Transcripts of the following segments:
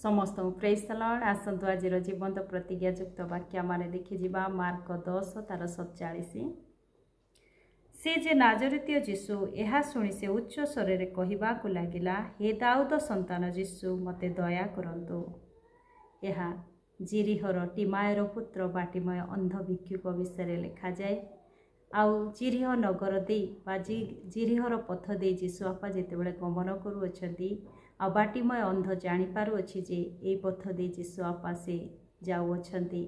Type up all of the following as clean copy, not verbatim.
समस्त praise the Lord. आसतु आज जीवंत प्रतिज्ञायुक्त वाक्य माने देखि जिबा मार्क 10 तार 47। से जे नाजरीतीय जीशु यह शुणी से उच्च स्वर रे कहिबाकु लागिला, हे दाऊद संतान जीशु मते दया करंतु। यह जिरिहर टिमायर पुत्र बाटिमय अंध भिक्षुक विषय लिखा जाए। आउ जिरिह नगर दे जिरिहर पथ दे जीशु आपा जेतेबेले गमन करुअछंती आ बाटिमय अंध जानी पारुअछि जे ए पथ दे जीशु आपा से जाउअछंती।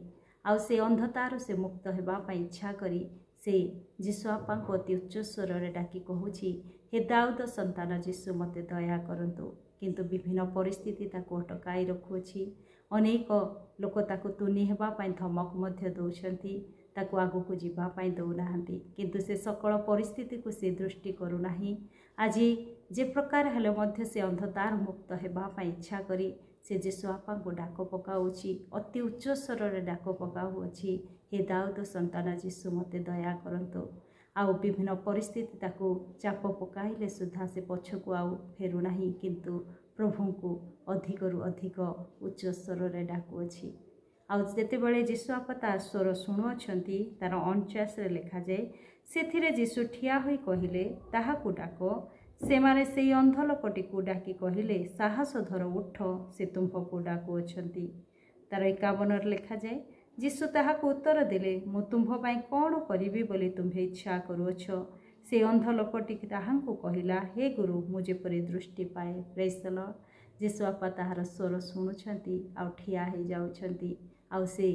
आउ से अंधतार से मुक्त हेबा पई इच्छा करी से जीशु आपा को अति उच्च स्वर रे डाकी कहूछि, हे दाऊद संतान जीशु मते दया करंतु। किंतु विभिन्न परिस्थिति ताको अटकाई रखुछि। अनेक लोक ताको तुनी हेबा पई धमक मध्य दउछंती, ताको आगु को जीवा पाई दउनाहांती, किंतु से सकल परिस्थिति को से दृष्टि करू नाही। आज जे प्रकार हेले मध्य से अंधतार मुक्त हेबा पाई इच्छा करी से जीशु आपा को डाक पकाउछि। अति उच्च स्वर रे डाक पकाउछि, हे दाऊद संतान जीशु मते दया करंतु। आउ विभिन्न परिस्थिति ताको चाप पकाइले सुधा से पछकु आउ फेरु नाही, किंतु प्रभु को अधिकरु अधिक उच्च स्वर रे डाकुछि। आउ जेतेबेले जीशु आपा तार स्वर शुणुअछंती तार 49 रे लिखा जाए, सेथिरे जीशु ठिया होई कहिले, ताहाकु डाक। से माने सेई अंध लोकटी को डाकी कहिले, साहस धर उठ, से तुमको डाकुअछंती। तार 51 रे लिखा जाए, जीशु ताहाकु उत्तर देले, मु तुम्भ पई कोन करिबि बोली तुम्हे इच्छा करूअछ। से अंध लोकटी ताहांकु कहिला, हे गुरु मु जेपरि दृष्टि पाए। Praise the Lord. जीशु आपा ताहार स्वर शुणुछंती आउ ठिया हे जाउछंती, आउ से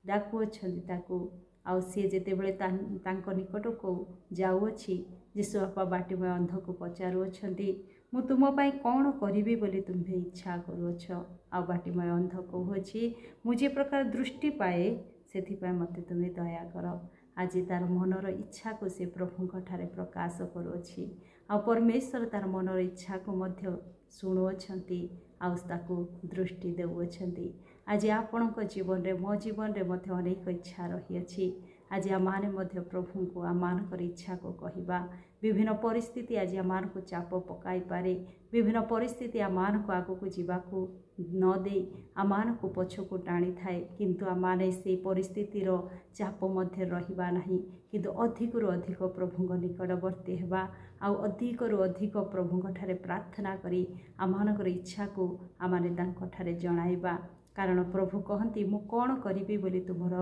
डाकुअछंती ताकू। आउ सी जेतेबेले तांको निकट को जाउअछि, जीशु आपा बाटिमय अंध को पचारुअछंती, मु तुम पई कोन करिबि बोली तुम्हे इच्छा करूअछ। आउ बाटिमय अंध कहूछि, मु जे प्रकार दृष्टि पाए सेथि पई मते तुमे दया कर। आज तार मनर इच्छा को से प्रभुଙ୍କ ठारे प्रकाश करूअछि। आउ परमेश्वर तार मनर इच्छा को मध्य शुणुअछंती, आउ ताकू दृष्टि देउअछंती। आज आपणक जीवन रे मो जीवन रे मध्य अनेक इच्छा रही अछि। आज आमाने मध्य प्रभु को आमानकर इच्छा को कहिबा। विभिन्न परिस्थिति आज आमान को चाप पकाई पारे। विभिन्न परिस्थिति आमान को आगो को जीवा को न दे आमान को पछ को टाणी थाए, किंतु आमाने से परिस्थिति रो चाप मध्य रहिबा नाही, किंतु अधिक रु अधिक प्रभुଙ୍କ निकटवर्ती हेबा। आउ अधिक रु अधिक प्रभुଙ୍କ ठारे प्रार्थना करी आमानकर इच्छा को आमाने तांको ठारे जणाइबा। कारण प्रभु कहती, मु कौन करिबि बोली तुमर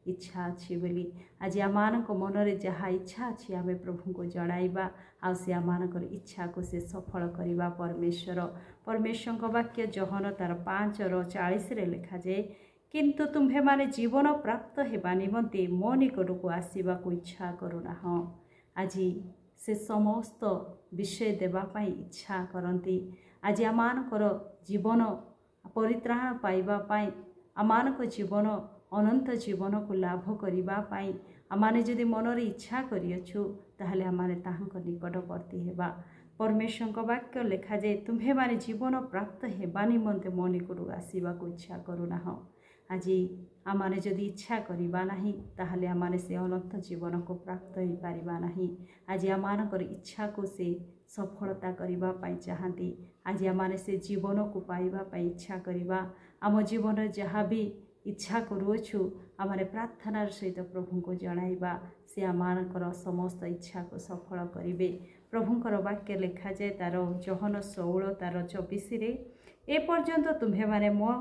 इच्छा अच्छी बोली। आज आमानक मनरे जहाँ इच्छा अच्छी आमे प्रभु को जणाइबा, आउ से आमानकर इच्छा को से सफल करिबा। परमेश्वर वाक्य जहन तार 5:40 रे लिखा जाए, किंतु तुम्हे माने जीवन प्राप्त हेबा निमंते मो निकट को आसीबा को इच्छा करुनाह। आज से समस्त विषय देवा पाई इच्छा करती। आज आमानकर जीवन परित्राण पाइबा पाई, आमानक जीवन अनंत जीवन को लाभ करिबा पाई आमाने जदि मनर इच्छा करियछु, ताहले आमाने ताहांक निकटवर्ती हेबा। परमेश्वर वाक्य लिखा जाए, तुम्हे माने जीवन प्राप्त हेबा निमंते मो निकट आसीबा को इच्छा करुनाह। आज आमाने जदि इच्छा करिबा नाही, ताहले आमाने से अनंत जीवन को प्राप्त हो पारिबा नाही। आज आमानकर इच्छा को से सफलता करिबा पाई चाहती। आज आमाने से जीवन को पाइबा पाई इच्छा करिबा। आम जीवन जहाँ भी इच्छा करुअछु आमाने प्रार्थनार सहित प्रभु को जणाइबा। से आमानकर समस्त इच्छा को सफल करिबे। प्रभुंकर वाक्य लिखा जाए तार जहन 16:24 रे, ए पर्यंत तुम्हे माने मो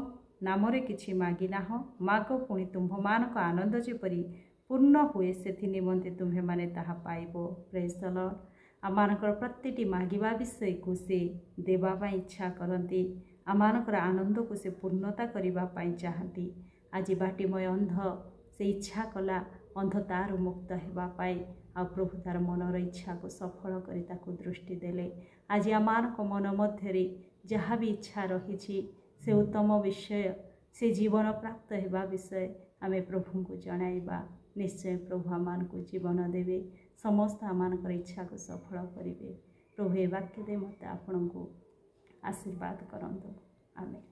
नामरे किछि मागिनाह, माग पुणी तुम्भमानक आनंद जेपरि पूर्ण हुए सेथि निमंते तुम्हे माने ताहा पाइबो। Praise the lord. आमानकर प्रतिटी मागिबा विषय को से देवा पाई इच्छा करती। आमानकर आनंद को से पूर्णता करिबा पाई चाहती। आज बाटिमय अंध से इच्छा कला अंधतार मुक्त हेबा पाई, आ प्रभु तार मनर इच्छा को सफल करी ताको दृष्टि देले। आज आमानक मन मध्यरे जहाँ भी इच्छा रही से उत्तम विषय, से जीवन प्राप्त हेबा विषय आमे प्रभु को जणाइबा। निश्चय प्रभु आमान को जीवन देवे, समस्त आमानकर इच्छा को सफल करिवे। प्रभु ए वाक्य दे मते आपन को आशीर्वाद करंतु। आमेन।